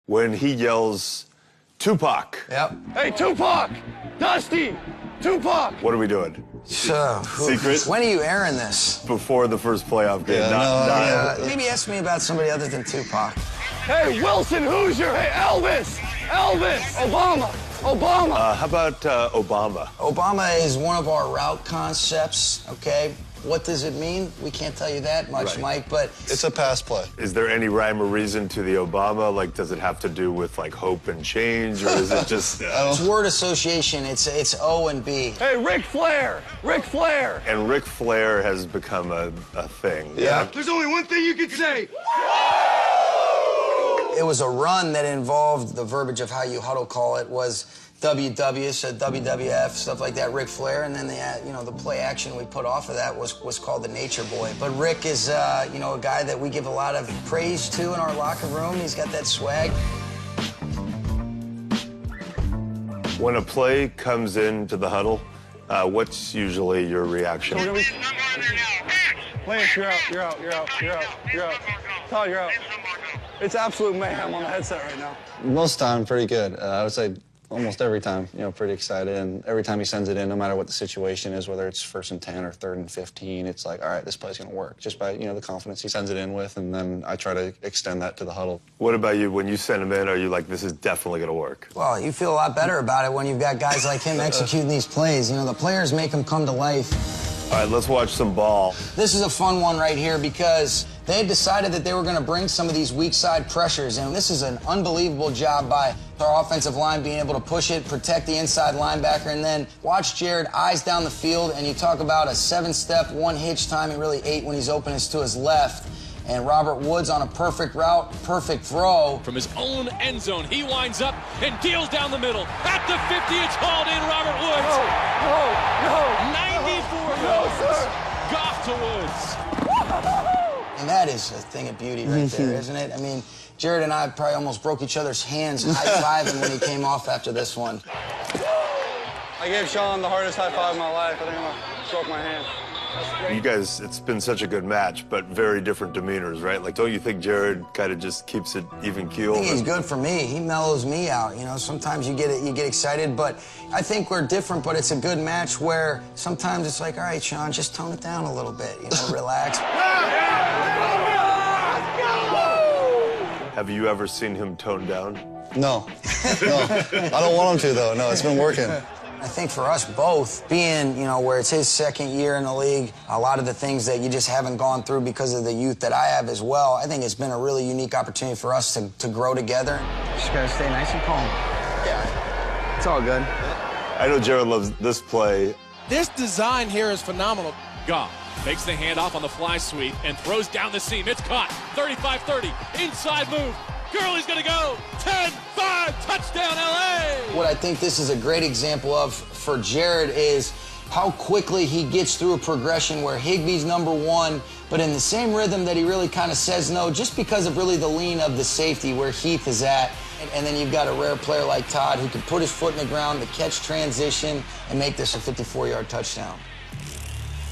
when he yells, Tupac. Yep. Hey, Tupac! Dusty! Tupac! What are we doing? So, Secret? when are you airing this? Before the first playoff game. Maybe ask me about somebody other than Tupac. Hey, Wilson Hoosier! Hey, Elvis! Elvis! Obama! Obama! How about Obama? Obama is one of our route concepts, okay? What does it mean? We can't tell you that much, Right. Mike, but... It's a pass play. Is there any rhyme or reason to the Obama? Like, does it have to do with, like, hope and change, or is it just... It's word association. It's O and B. Hey, Ric Flair! Ric Flair! And Ric Flair has become a thing. Yeah. There's only one thing you can say! It was a run that involved the verbiage of how you huddle call it was WW, so WWF, stuff like that, Ric Flair, and then the play action we put off of that was called the Nature Boy. But Rick is, a guy that we give a lot of praise to in our locker room. He's got that swag. When a play comes into the huddle, what's usually your reaction? Lance, you're out, you're out, you're out, you're out, you're out. Todd, you're out. It's absolute mayhem on the headset right now. Most time, pretty good. I would say almost every time, pretty excited. And every time he sends it in, no matter what the situation is, whether it's 1st and 10 or 3rd and 15, it's like, all right, this play's going to work. Just by, the confidence he sends it in with, and then I try to extend that to the huddle. What about you? When you send him in, are you like, this is definitely going to work? Well, you feel a lot better about it when you've got guys like him executing these plays. The players make them come to life. All right, let's watch some ball. This is a fun one right here because they had decided that they were going to bring some of these weak side pressures, and this is an unbelievable job by our offensive line being able to push it, protect the inside linebacker, and then watch Jared eyes down the field, and you talk about a 7-step, 1-hitch timing, really 8 when he's open is to his left. And Robert Woods on a perfect route, perfect throw. From his own end zone, he winds up and deals down the middle. At the 50, it's hauled in, Robert Woods. No, 94 yards. Goff to Woods. And that is a thing of beauty right there, isn't it? I mean, Jared and I probably almost broke each other's hands high-fiving when he came off after this one. I gave Sean the hardest high five of my life. I think I broke my hand. You guys, it's been such a good match, but very different demeanors, right? Like, don't you think Jared kind of just keeps it even keel? I think he's good for me. He mellows me out. Sometimes you get excited, but I think we're different. But it's a good match where sometimes it's like, all right, Sean, just tone it down a little bit. Relax. Have you ever seen him tone down? No. I don't want him to, though. No, it's been working. I think for us both, being, where it's his 2nd year in the league, a lot of the things that you just haven't gone through because of the youth that I have as well, I think it's been a really unique opportunity for us to grow together. Just gotta stay nice and calm. Yeah, it's all good. I know Jared loves this play. This design here is phenomenal. Goff makes the handoff on the fly sweep and throws down the seam. It's caught. 35-30. Inside move. Gurley's gonna go. 10-5. Touchdown, LA. What I think this is a great example of for Jared is how quickly he gets through a progression where Higbee's #1, but in the same rhythm that he really kind of says no, just because of really the lean of the safety where Heath is at. And then you've got a rare player like Todd who can put his foot in the ground to catch transition and make this a 54-yard touchdown.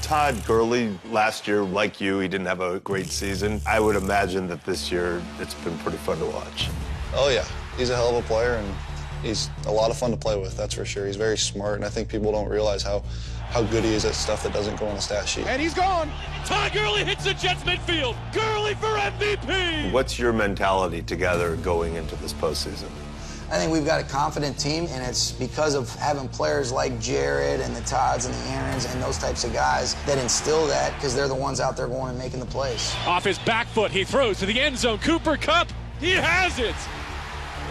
Todd Gurley, last year, like you, he didn't have a great season. I would imagine that this year it's been pretty fun to watch. Oh, yeah. He's a hell of a player, and he's a lot of fun to play with, that's for sure. He's very smart, and I think people don't realize how good he is at stuff that doesn't go on the stat sheet. And he's gone. Todd Gurley hits the Jets midfield. Gurley for MVP. What's your mentality together going into this postseason? I think we've got a confident team, and it's because of having players like Jared and the Todds and the Aarons and those types of guys that instill that because they're the ones out there going and making the plays. Off his back foot, he throws to the end zone. Cooper Kupp, he has it.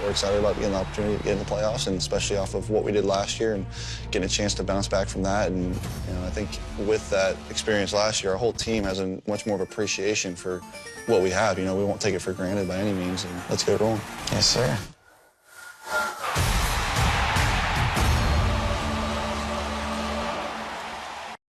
We're excited about getting the opportunity to get in the playoffs, and especially off of what we did last year and getting a chance to bounce back from that. And I think with that experience last year, our whole team has a much more of appreciation for what we have. We won't take it for granted by any means, and let's get rolling. Yes, sir.